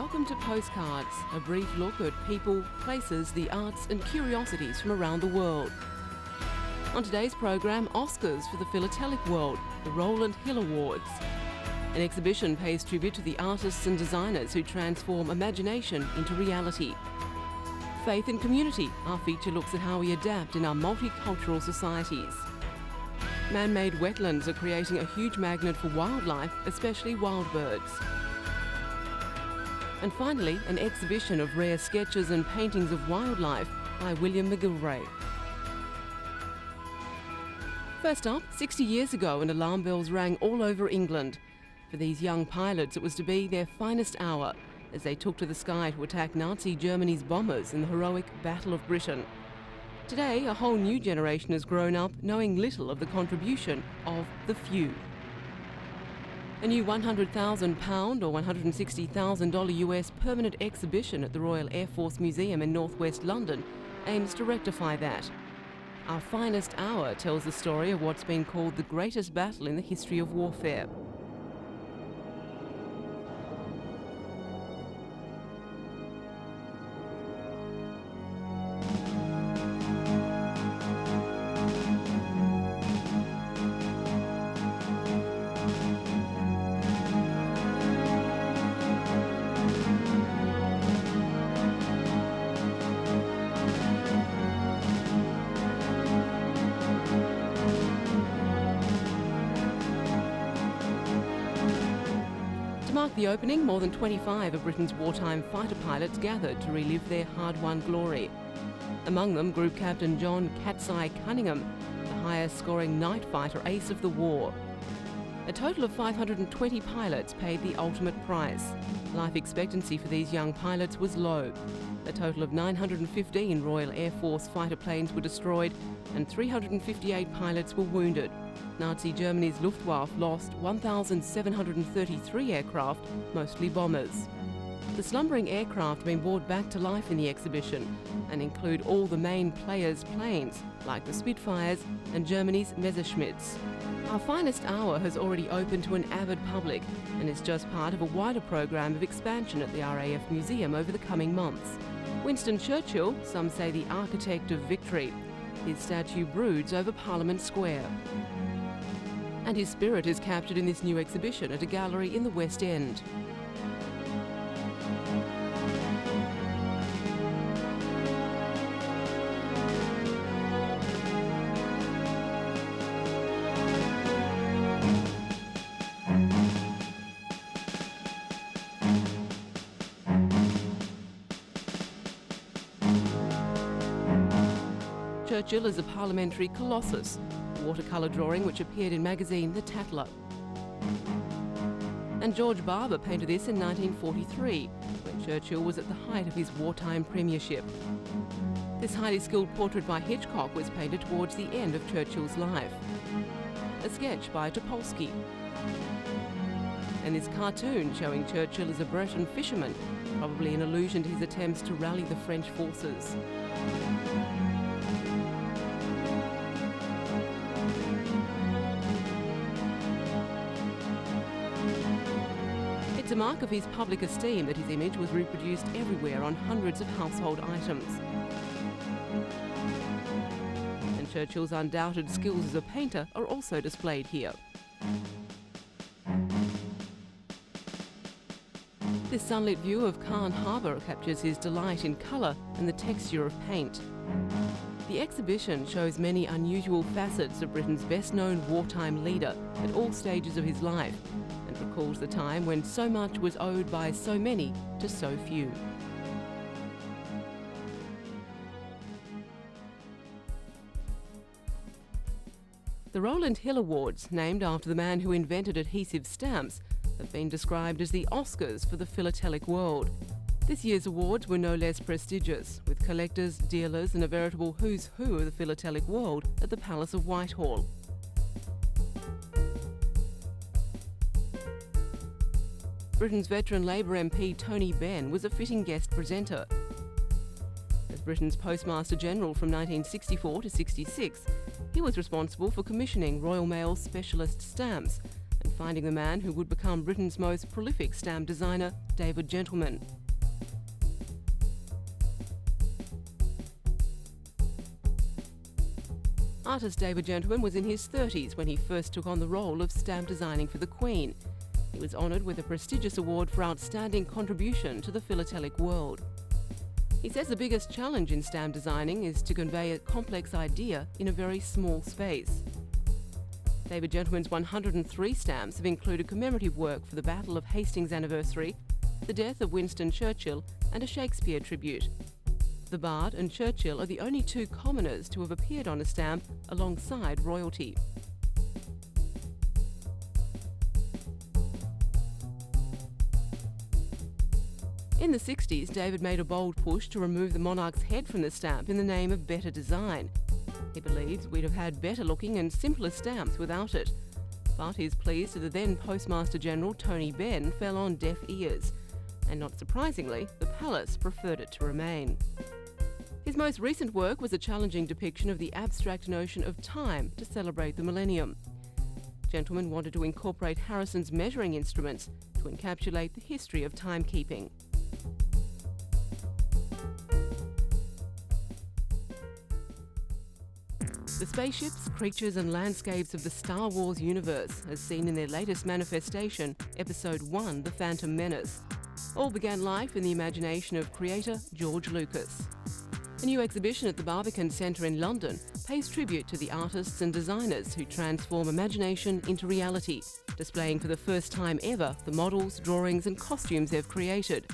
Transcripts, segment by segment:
Welcome to Postcards, a brief look at people, places, the arts and curiosities from around the world. On today's program, Oscars for the philatelic world, the Rowland Hill Awards. An exhibition pays tribute to the artists and designers who transform imagination into reality. Faith and community, our feature looks at how we adapt in our multicultural societies. Man-made wetlands are creating a huge magnet for wildlife, especially wild birds. And finally, an exhibition of rare sketches and paintings of wildlife by William McGilvray. First up, 60 years ago, and alarm bells rang all over England. For these young pilots, it was to be their finest hour as they took to the sky to attack Nazi Germany's bombers in the heroic Battle of Britain. Today, a whole new generation has grown up knowing little of the contribution of the few. A new £100,000 or $160,000 US permanent exhibition at the Royal Air Force Museum in northwest London aims to rectify that. Our finest hour tells the story of what's been called the greatest battle in the history of warfare. To mark the opening, more than 25 of Britain's wartime fighter pilots gathered to relive their hard-won glory. Among them, Group Captain John "Cat's Eye" Cunningham, the highest-scoring night fighter ace of the war. A total of 520 pilots paid the ultimate price. Life expectancy for these young pilots was low. A total of 915 Royal Air Force fighter planes were destroyed and 358 pilots were wounded. Nazi Germany's Luftwaffe lost 1,733 aircraft, mostly bombers. The slumbering aircraft have been brought back to life in the exhibition and include all the main players' planes, like the Spitfires and Germany's Messerschmitts. Our finest hour has already opened to an avid public and is just part of a wider program of expansion at the RAF Museum over the coming months. Winston Churchill, some say the architect of victory. His statue broods over Parliament Square. And his spirit is captured in this new exhibition at a gallery in the West End. Churchill is a parliamentary colossus, a watercolour drawing which appeared in magazine The Tatler. And George Barber painted this in 1943, when Churchill was at the height of his wartime premiership. This highly skilled portrait by Hitchcock was painted towards the end of Churchill's life. A sketch by Topolsky. And this cartoon showing Churchill as a Breton fisherman, probably an allusion to his attempts to rally the French forces. It's a mark of his public esteem that his image was reproduced everywhere on hundreds of household items. And Churchill's undoubted skills as a painter are also displayed here. This sunlit view of Calne Harbour captures his delight in colour and the texture of paint. The exhibition shows many unusual facets of Britain's best-known wartime leader at all stages of his life, and recalls the time when so much was owed by so many to so few. The Rowland Hill Awards, named after the man who invented adhesive stamps, have been described as the Oscars for the philatelic world. This year's awards were no less prestigious, with collectors, dealers and a veritable who's who of the philatelic world at the Palace of Whitehall. Britain's veteran Labour MP Tony Benn was a fitting guest presenter. As Britain's Postmaster General from 1964 to 66, he was responsible for commissioning Royal Mail's specialist stamps and finding the man who would become Britain's most prolific stamp designer, David Gentleman. Artist David Gentleman was in his 30s when he first took on the role of stamp designing for the Queen. He was honoured with a prestigious award for outstanding contribution to the philatelic world. He says the biggest challenge in stamp designing is to convey a complex idea in a very small space. David Gentleman's 103 stamps have included commemorative work for the Battle of Hastings anniversary, the death of Winston Churchill, and a Shakespeare tribute. The Bard and Churchill are the only two commoners to have appeared on a stamp alongside royalty. In the 60s, David made a bold push to remove the monarch's head from the stamp in the name of better design. He believes we'd have had better looking and simpler stamps without it. But his pleas to the then Postmaster General Tony Benn fell on deaf ears. And not surprisingly, the palace preferred it to remain. His most recent work was a challenging depiction of the abstract notion of time to celebrate the millennium. Gentleman wanted to incorporate Harrison's measuring instruments to encapsulate the history of timekeeping. The spaceships, creatures and landscapes of the Star Wars universe, as seen in their latest manifestation, Episode 1, The Phantom Menace, all began life in the imagination of creator George Lucas. A new exhibition at the Barbican Centre in London pays tribute to the artists and designers who transform imagination into reality, displaying for the first time ever the models, drawings and costumes they've created.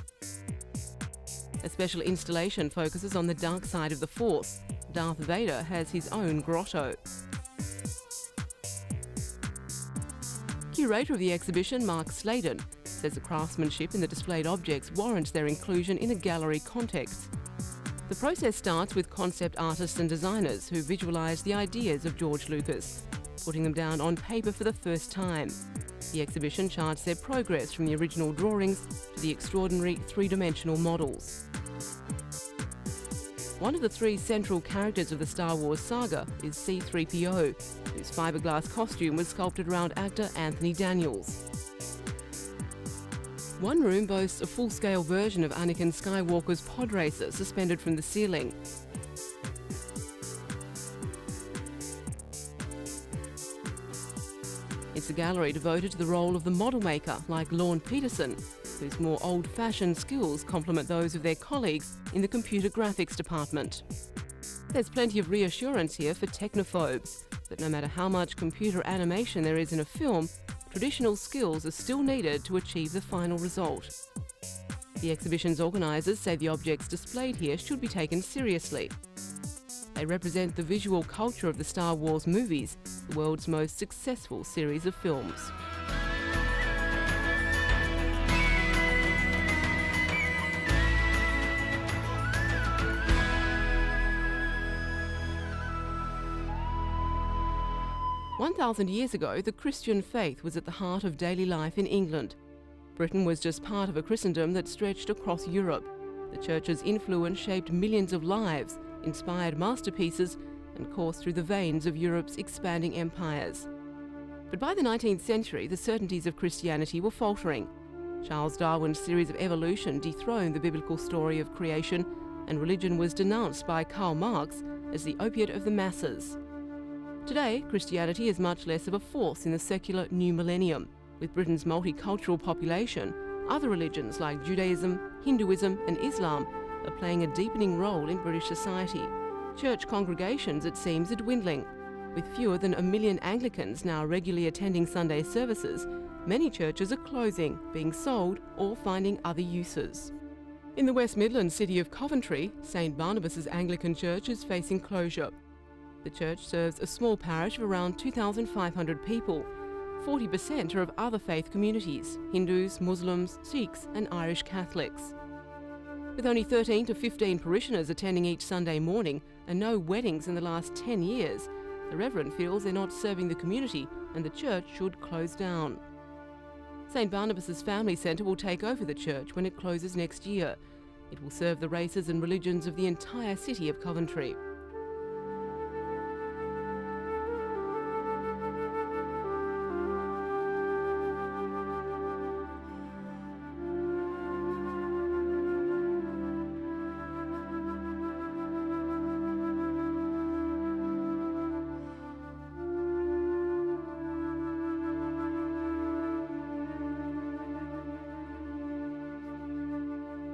A special installation focuses on the dark side of the Force. Darth Vader has his own grotto. Curator of the exhibition, Mark Sladen, says the craftsmanship in the displayed objects warrants their inclusion in a gallery context. The process starts with concept artists and designers who visualise the ideas of George Lucas, putting them down on paper for the first time. The exhibition charts their progress from the original drawings to the extraordinary three-dimensional models. One of the three central characters of the Star Wars saga is C-3PO, whose fiberglass costume was sculpted around actor Anthony Daniels. One room boasts a full-scale version of Anakin Skywalker's pod racer suspended from the ceiling. It's a gallery devoted to the role of the model maker, like Lorne Peterson, whose more old-fashioned skills complement those of their colleagues in the computer graphics department. There's plenty of reassurance here for technophobes that no matter how much computer animation there is in a film, traditional skills are still needed to achieve the final result. The exhibition's organisers say the objects displayed here should be taken seriously. They represent the visual culture of the Star Wars movies, the world's most successful series of films. "1,000 years ago, the Christian faith was at the heart of daily life in England. Britain was just part of a Christendom that stretched across Europe. The Church's influence shaped millions of lives, inspired masterpieces, and coursed through the veins of Europe's expanding empires. But by the 19th century, the certainties of Christianity were faltering. Charles Darwin's theories of evolution dethroned the biblical story of creation, and religion was denounced by Karl Marx as the opiate of the masses. Today, Christianity is much less of a force in the secular new millennium. With Britain's multicultural population, other religions like Judaism, Hinduism and Islam are playing a deepening role in British society. Church congregations, it seems, are dwindling. With fewer than 1 million Anglicans now regularly attending Sunday services, many churches are closing, being sold or finding other uses. In the West Midlands city of Coventry, St Barnabas's Anglican Church is facing closure. The church serves a small parish of around 2,500 people. 40% are of other faith communities: Hindus, Muslims, Sikhs and Irish Catholics. With only 13 to 15 parishioners attending each Sunday morning and no weddings in the last 10 years, the Reverend feels they're not serving the community and the church should close down. St Barnabas's Family Centre will take over the church when it closes next year. It will serve the races and religions of the entire city of Coventry.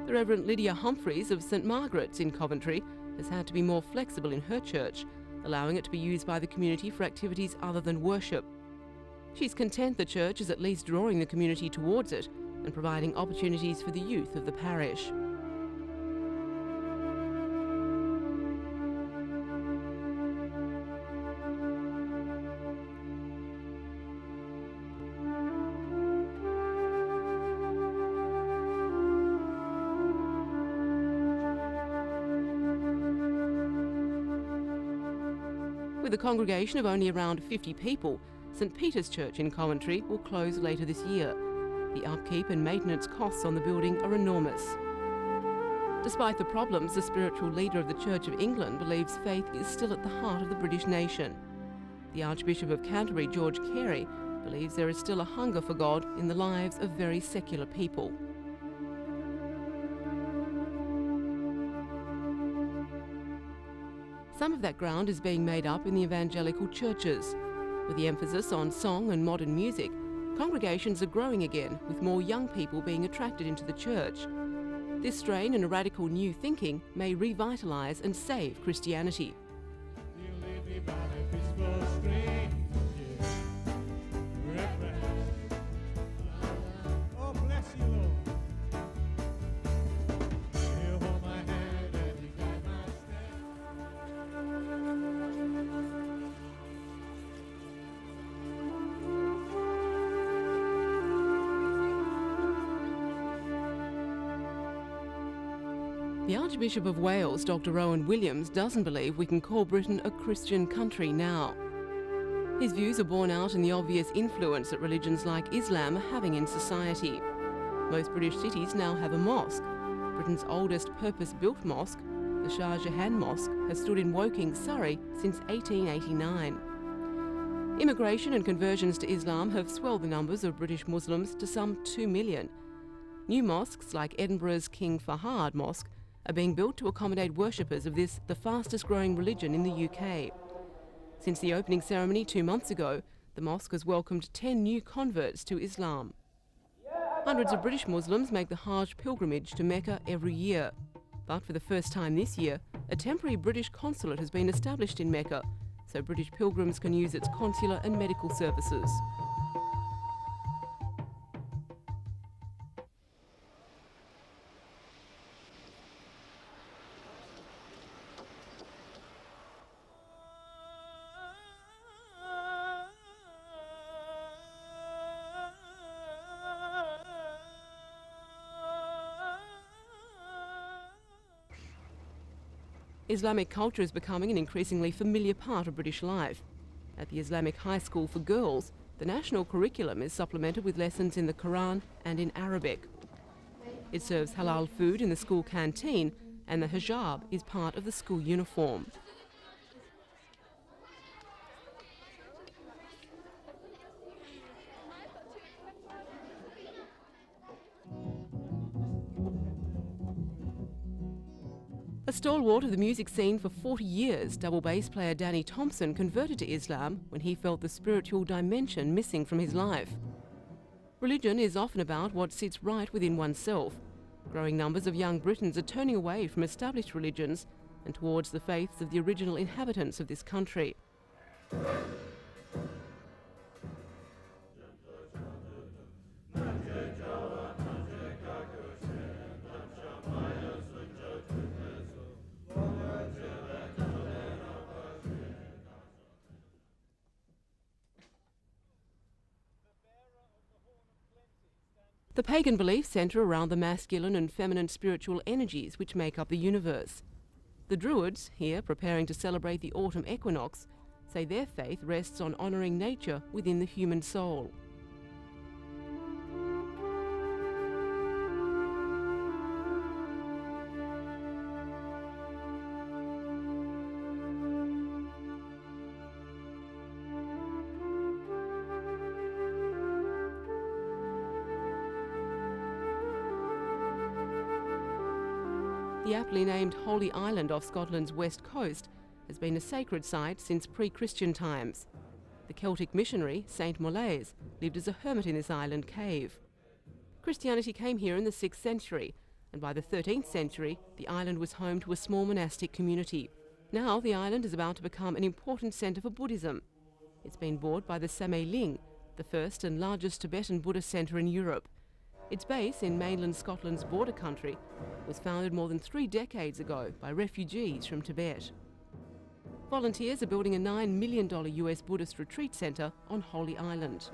The Reverend Lydia Humphreys of St Margaret's in Coventry has had to be more flexible in her church, allowing it to be used by the community for activities other than worship. She's content the church is at least drawing the community towards it and providing opportunities for the youth of the parish. With a congregation of only around 50 people, St Peter's Church in Coventry will close later this year. The upkeep and maintenance costs on the building are enormous. Despite the problems, the spiritual leader of the Church of England believes faith is still at the heart of the British nation. The Archbishop of Canterbury, George Carey, believes there is still a hunger for God in the lives of very secular people. Some of that ground is being made up in the evangelical churches. With the emphasis on song and modern music, congregations are growing again, with more young people being attracted into the church. This strain in radical new thinking may revitalise and save Christianity. The Archbishop of Wales, Dr. Owen Williams, doesn't believe we can call Britain a Christian country now. His views are borne out in the obvious influence that religions like Islam are having in society. Most British cities now have a mosque. Britain's oldest purpose-built mosque, the Shah Jahan Mosque, has stood in Woking, Surrey since 1889. Immigration and conversions to Islam have swelled the numbers of British Muslims to some 2 million. New mosques like Edinburgh's King Fahad Mosque are being built to accommodate worshippers of this, the fastest growing religion in the UK. Since the opening ceremony 2 months ago, the mosque has welcomed 10 new converts to Islam. Hundreds of British Muslims make the Hajj pilgrimage to Mecca every year. But for the first time this year, a temporary British consulate has been established in Mecca, so British pilgrims can use its consular and medical services. Islamic culture is becoming an increasingly familiar part of British life. At the Islamic High School for Girls, the national curriculum is supplemented with lessons in the Quran and in Arabic. It serves halal food in the school canteen, and the hijab is part of the school uniform. A stalwart of the music scene for 40 years, double bass player Danny Thompson converted to Islam when he felt the spiritual dimension missing from his life. Religion is often about what sits right within oneself. Growing numbers of young Britons are turning away from established religions and towards the faiths of the original inhabitants of this country. The pagan beliefs centre around the masculine and feminine spiritual energies which make up the universe. The Druids, here preparing to celebrate the autumn equinox, say their faith rests on honouring nature within the human soul. The aptly named Holy Island off Scotland's west coast has been a sacred site since pre-Christian times. The Celtic missionary, Saint Molaise, lived as a hermit in this island cave. Christianity came here in the 6th century, and by the 13th century, the island was home to a small monastic community. Now the island is about to become an important centre for Buddhism. It's been bought by the Samye Ling, the first and largest Tibetan Buddhist centre in Europe. Its base in mainland Scotland's border country was founded more than 3 decades ago by refugees from Tibet. Volunteers are building a $9 million US Buddhist retreat centre on Holy Island.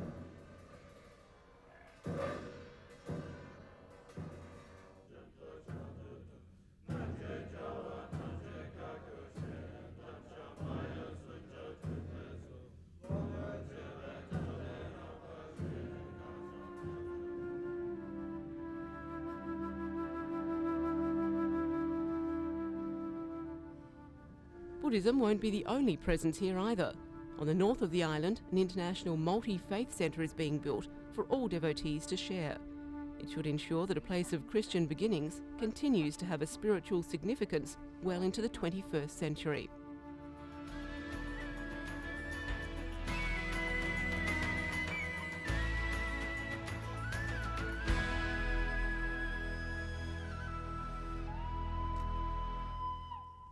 Buddhism won't be the only presence here either. On the north of the island, an international multi-faith centre is being built for all devotees to share. It should ensure that a place of Christian beginnings continues to have a spiritual significance well into the 21st century.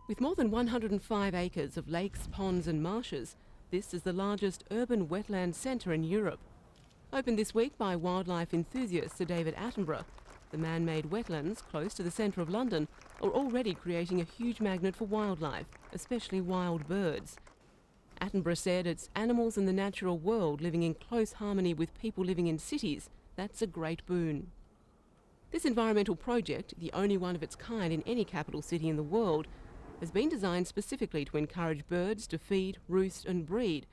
With more than 105 acres of lakes, ponds and marshes, this is the largest urban wetland centre in Europe. Opened this week by wildlife enthusiast Sir David Attenborough, the man-made wetlands close to the centre of London are already creating a huge magnet for wildlife, especially wild birds. Attenborough said it's animals in the natural world living in close harmony with people living in cities that's a great boon. This environmental project, the only one of its kind in any capital city in the world, has been designed specifically to encourage birds to feed, roost and breed,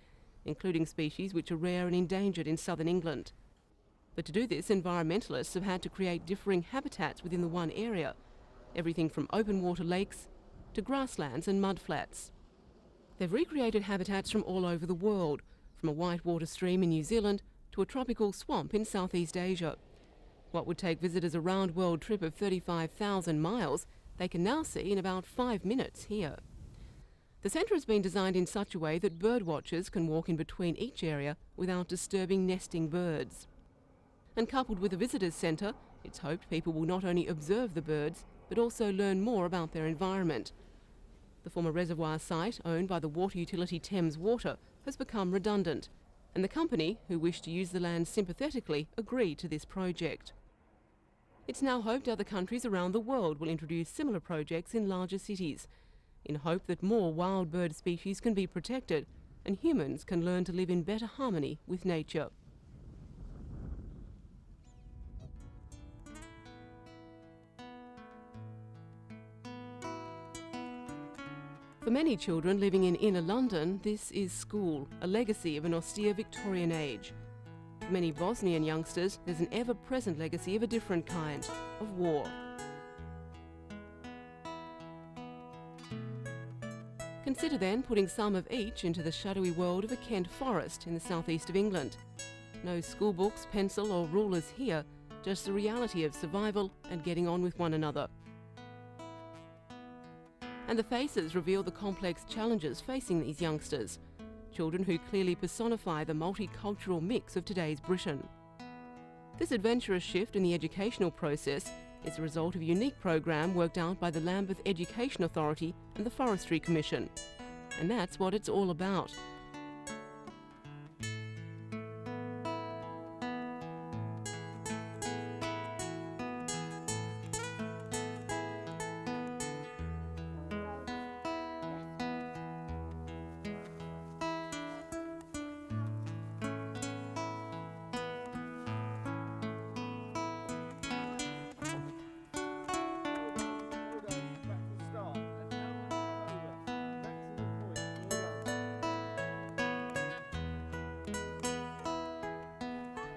including species which are rare and endangered in southern England. But to do this, environmentalists have had to create differing habitats within the one area, everything from open water lakes to grasslands and mudflats. They've recreated habitats from all over the world, from a whitewater stream in New Zealand to a tropical swamp in Southeast Asia. What would take visitors a round-world trip of 35,000 miles they can now see in about 5 minutes here. The centre has been designed in such a way that bird watchers can walk in between each area without disturbing nesting birds. And coupled with a visitors centre, it's hoped people will not only observe the birds, but also learn more about their environment. The former reservoir site, owned by the water utility Thames Water, has become redundant, and the company, who wished to use the land sympathetically, agreed to this project. It's now hoped other countries around the world will introduce similar projects in larger cities, in hope that more wild bird species can be protected and humans can learn to live in better harmony with nature. For many children living in inner London, this is school, a legacy of an austere Victorian age. For many Bosnian youngsters, there's an ever-present legacy of a different kind, of war. Consider then putting some of each into the shadowy world of a Kent forest in the southeast of England. No school books, pencil or rulers here, just the reality of survival and getting on with one another. And the faces reveal the complex challenges facing these youngsters, children who clearly personify the multicultural mix of today's Britain. This adventurous shift in the educational process is a result of a unique program worked out by the Lambeth Education Authority and the Forestry Commission. And that's what it's all about.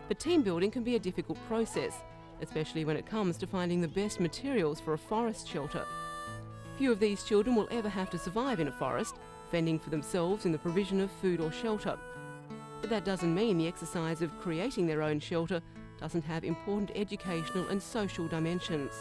But team building can be a difficult process, especially when it comes to finding the best materials for a forest shelter. Few of these children will ever have to survive in a forest, fending for themselves in the provision of food or shelter. But that doesn't mean the exercise of creating their own shelter doesn't have important educational and social dimensions.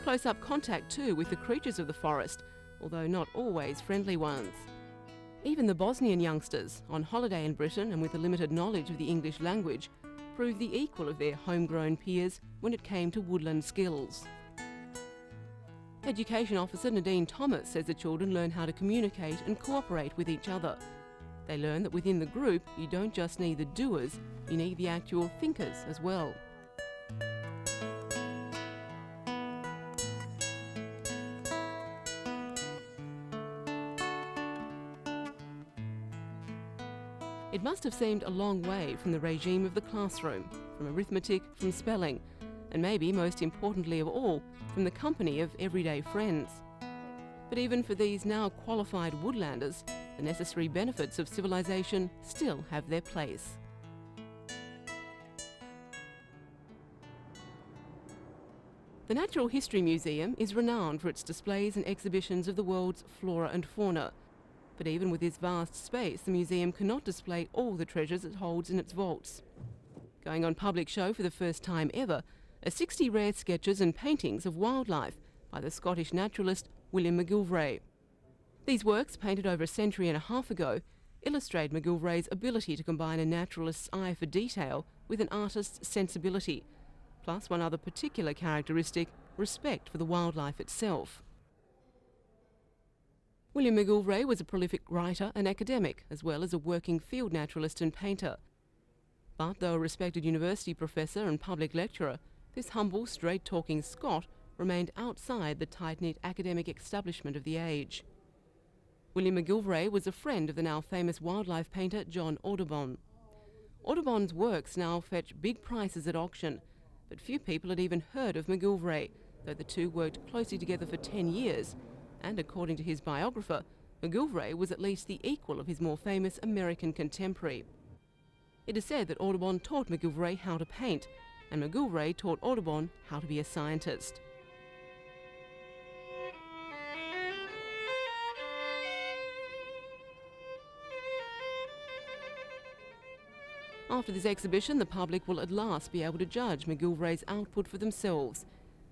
close-up contact too with the creatures of the forest, although not always friendly ones. Even the Bosnian youngsters, on holiday in Britain and with a limited knowledge of the English language, proved the equal of their homegrown peers when it came to woodland skills. Education Officer Nadine Thomas says the children learn how to communicate and cooperate with each other. They learn that within the group, you don't just need the doers, you need the actual thinkers as well. It must have seemed a long way from the regime of the classroom, from arithmetic, from spelling, and maybe most importantly of all, from the company of everyday friends. But even for these now qualified woodlanders, the necessary benefits of civilization still have their place. The Natural History Museum is renowned for its displays and exhibitions of the world's flora and fauna. But even with this vast space, the museum cannot display all the treasures it holds in its vaults. Going on public show for the first time ever are 60 rare sketches and paintings of wildlife by the Scottish naturalist William McGilvray. These works, painted over a century and a half ago, illustrate McGilvray's ability to combine a naturalist's eye for detail with an artist's sensibility, plus one other particular characteristic, respect for the wildlife itself. William McGilvray was a prolific writer and academic, as well as a working field naturalist and painter. But though a respected university professor and public lecturer, this humble, straight-talking Scot remained outside the tight-knit academic establishment of the age. William McGilvray was a friend of the now famous wildlife painter John Audubon. Audubon's works now fetch big prices at auction, but few people had even heard of McGilvray, though the two worked closely together for 10 years, and according to his biographer, McGilvray was at least the equal of his more famous American contemporary. It is said that Audubon taught McGilvray how to paint, and McGilvray taught Audubon how to be a scientist. After this exhibition, the public will at last be able to judge McGilvray's output for themselves,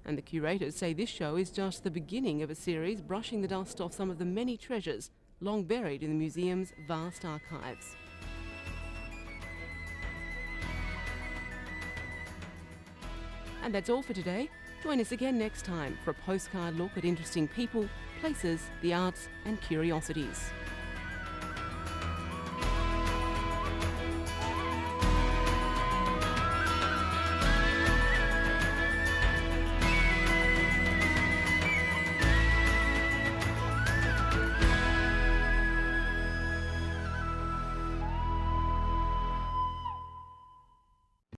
and the curators say this show is just the beginning of a series brushing the dust off some of the many treasures long buried in the museum's vast archives. And that's all for today. Join us again next time for a postcard look at interesting people, places, the arts and curiosities.